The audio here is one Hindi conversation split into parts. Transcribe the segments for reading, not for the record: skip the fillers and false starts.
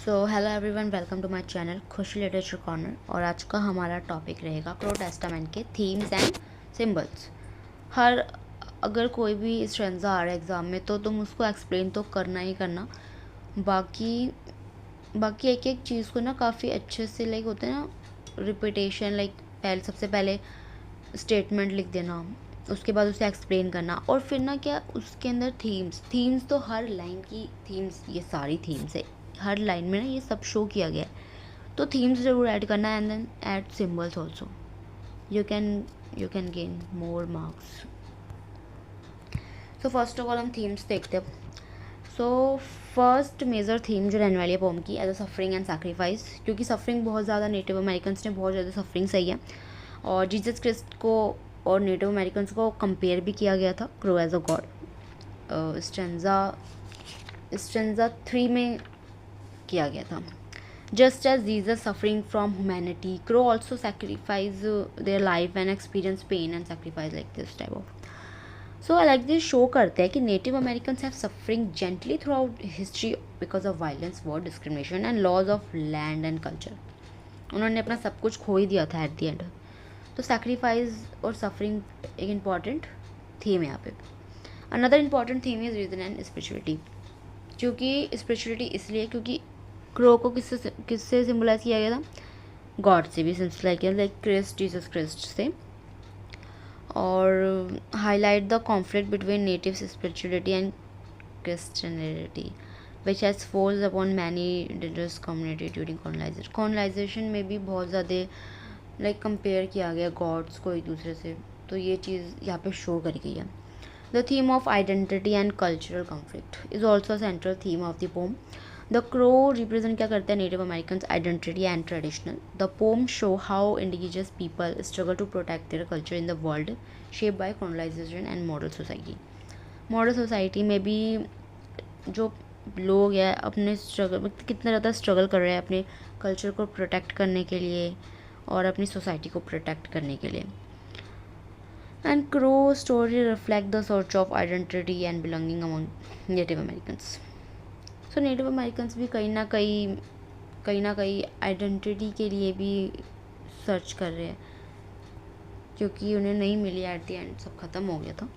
So hello everyone, welcome to my channel Khushi literature corner. और आज का हमारा टॉपिक रहेगा क्रो टेस्टामेंट के थीम्स एंड सिंबल्स। हर अगर कोई भी स्ट्रेंजा आ रहा है एग्ज़ाम में तो तुम उसको एक्सप्लेन तो करना ही करना। बाकी बाकी एक एक चीज़ को ना काफ़ी अच्छे से लाइक होते हैं ना रिपीटेशन, लाइक सबसे पहले स्टेटमेंट लिख देना, उसके बाद उसे एक्सप्लेन करना, और फिर ना क्या उसके अंदर थीम्स तो हर लाइन की थीम्स, ये सारी थीम्स है हर लाइन में ना, ये सब शो किया गया है। तो थीम्स ज़रूर ऐड करना and then add symbols also. You can you can gain more marks. So first of all हम थीम्स देखते हैं। सो फर्स्ट मेजर थीम जो रहने वाली है पोम की, as a suffering and sacrifice, क्योंकि सफरिंग बहुत ज़्यादा नेटिव अमेरिकन्स ने बहुत ज़्यादा सफरिंग सही है, और जीसस क्रिस्ट को और नेटिव अमेरिकन्स को कंपेयर भी किया गया था crow as a god. Stanza 3 में किया गया था। Just as Jesus suffering from humanity, crow also sacrifice their life and experience pain and sacrifice like this type of. So I like this show करते हैं कि native Americans have suffering gently through history because of violence, war, discrimination and loss of land and culture. उन्होंने अपना सब कुछ खो ही दिया था एट द एंड। तो सैक्रिफाइस और सफरिंग एक इम्पॉर्टेंट थीम है यहाँ पे। Another important theme is reason and spirituality. क्योंकि स्पिरिचुअलिटी इसलिए क्योंकि क्रो को किससे सिम्बलाइज किया गया था? गॉड से भी सिम्बलाइज किया, लाइक क्रिस्ट, जीसस क्रिस्ट से। और highlight the conflict between native spirituality and Christianity which has force upon many indigenous community during colonization. Colonization में भी बहुत ज़्यादा लाइक कंपेयर किया गया गॉड्स को एक दूसरे से, तो ये चीज़ यहाँ पे शो करी गई है। The theme of identity and cultural conflict is also a central theme of the poem. The crow represent क्या करते हैं? Native American identity and traditional. The poem show how indigenous people struggle to protect their culture in the world shape by colonization and modern society. Modern society में भी जो लोग हैं अपने स्ट्रगल, कितना ज़्यादा स्ट्रगल कर रहे हैं अपने कल्चर को प्रोटेक्ट करने के लिए और अपनी सोसाइटी को प्रोटेक्ट करने के लिए। And crow story reflect the search of identity and belonging among native Americans. So native Americans भी कहीं ना कहीं आइडेंटिटी के लिए भी सर्च कर रहे हैं, क्योंकि उन्हें नहीं मिली एट द एंड, सब ख़त्म हो गया था।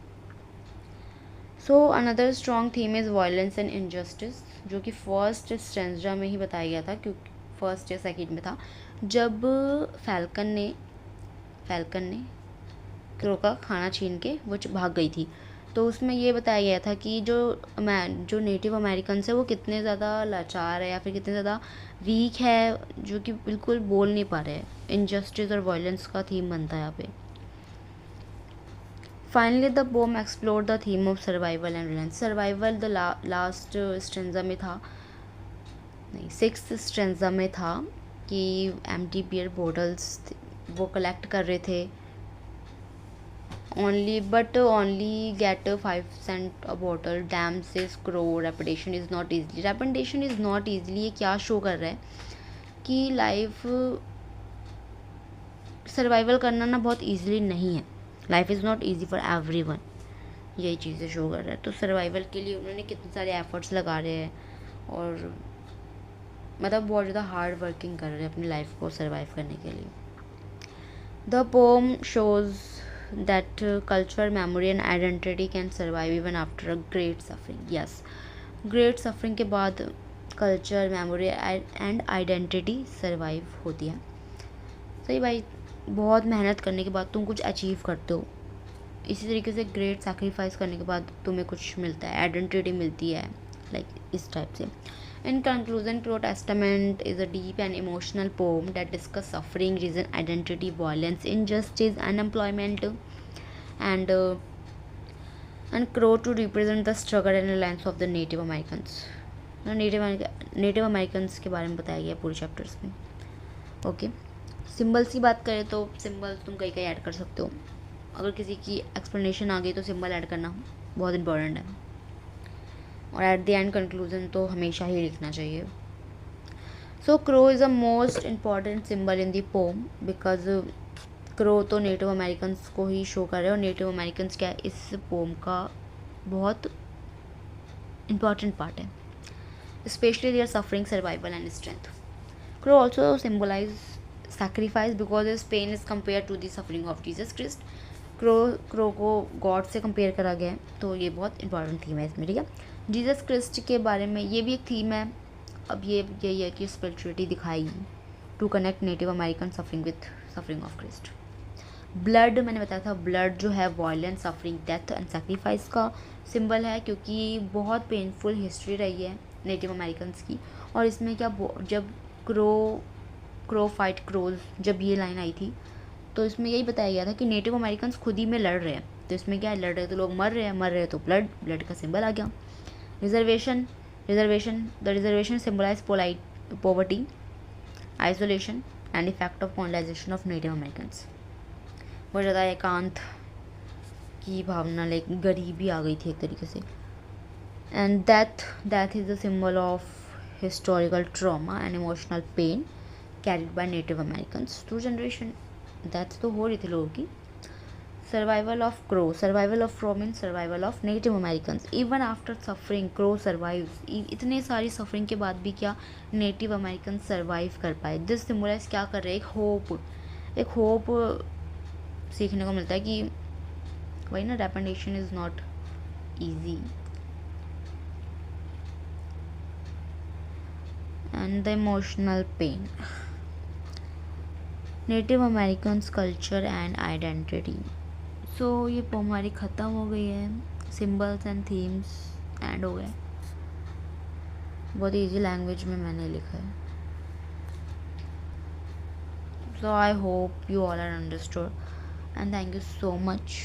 So another strong theme is violence and injustice, जो कि फर्स्ट स्ट्रेंजा में ही बताया गया था, क्योंकि फर्स्ट या सेकेंड में था जब फैल्कन ने क्रो का खाना छीन के वो भाग गई थी। तो उसमें ये बताया गया था कि जो नेटिव अमेरिकन है वो कितने ज़्यादा लाचार है या फिर कितने ज़्यादा वीक है, जो कि बिल्कुल बोल नहीं पा रहे हैं। इनजस्टिस और वायलेंस का थीम बनता है यहाँ पे। Finally the pome explore the theme of survival and Reliance. Survival the last stanza में था, नहीं 6th स्ट्रेंजा में था कि एम्प्टी बियर बॉटल्स वो कलेक्ट कर रहे थे only get 5 cent a bottle. Damn says Crow, reputation is not easily ये क्या शो कर रहा है कि लाइफ सर्वाइवल करना ना बहुत ईजिली नहीं है। Life is not easy for everyone, यही चीज़ें शो कर रहा है। तो सर्वाइवल के लिए उन्होंने कितने सारे एफर्ट्स लगा रहे हैं और मतलब बहुत ज़्यादा हार्ड वर्किंग कर रहे हैं अपनी लाइफ को सर्वाइव करने के लिए। The pome shows that culture, memory and identity can survive even after a great suffering. Yes, great suffering के बाद culture, memory and identity survive होती है। सही भाई, बहुत मेहनत करने के बाद तुम कुछ अचीव करते हो, इसी तरीके से ग्रेट सैक्रिफाइस करने के बाद तुम्हें कुछ मिलता है, आइडेंटिटी मिलती है, लाइक इस टाइप से। In conclusion, Crow Testament is a deep and emotional poem that discusses suffering, reason, identity, violence, injustice, unemployment, and Crow to represent the struggle and reliance of the Native Americans. Native Americans के बारे में बताया गया पूरे चैप्टर्स में। ओके, सिम्बल्स की बात करें तो सिम्बल्स तुम कहीं ऐड कर सकते हो। अगर किसी की एक्सप्लेनेशन आ गई तो सिम्बल ऐड करना बहुत इंपॉर्टेंट है, और एट द एंड कंक्लूजन तो हमेशा ही लिखना चाहिए। So crow is a most important symbol in the poem because crow तो नेटिव अमेरिकन्स को ही शो कर रहे हैं, और नेटिव अमेरिकन्स क्या है इस पोम का बहुत इम्पॉर्टेंट पार्ट है। especially their suffering, survival, and strength. Crow also symbolize sacrifice because his pain is compared to the suffering of Jesus Christ. Crow को गॉड से कंपेयर करा गया है, तो ये बहुत इंपॉर्टेंट थीम है इसमें, ठीक है। जीसस क्रिस्ट के बारे में ये भी एक थीम है। अब ये यही है कि स्पिरिचुअलिटी दिखाई to connect native American suffering with suffering of Christ. Blood, मैंने बताया था, ब्लड जो है violence, suffering, death and sacrifice का सिंबल है, क्योंकि बहुत पेनफुल हिस्ट्री रही है नेटिव अमेरिकन्स की। और इसमें क्या, जब क्रो फाइट क्रोज, जब ये लाइन आई थी तो इसमें यही बताया गया था कि नेटिव अमेरिकन्स खुद ही में लड़ रहे हैं, तो इसमें क्या है, लड़ रहे तो लोग मर रहे हैं, मर रहे हैं तो ब्लड का सिंबल आ गया। Reservation, the reservation symbolize poverty, isolation and effect of colonization of native Americans. बहुत ज़्यादा एकांत की भावना, लाइक गरीबी आ गई थी एक तरीके से। And death is the symbol of historical trauma and emotional pain carried by native Americans through generation. Death तो हो रही थी लोगों की। Survival of crow mean survival of native Americans. Even after suffering crow survives. इतने सारी सफरिंग के बाद भी क्या नेटिव अमेरिकन सर्वाइव कर पाए। दिस सिम्बलाइज क्या कर रहे हैं, एक होप सीखने को मिलता है कि वही ना, repentance is not easy. And the emotional pain, native Americans culture and identity. So ये पोम हमारी ख़त्म हो गई है, सिम्बल्स एंड थीम्स एंड हो गए। बहुत इजी लैंग्वेज में मैंने लिखा है। So I hope you all are understood and thank you so much.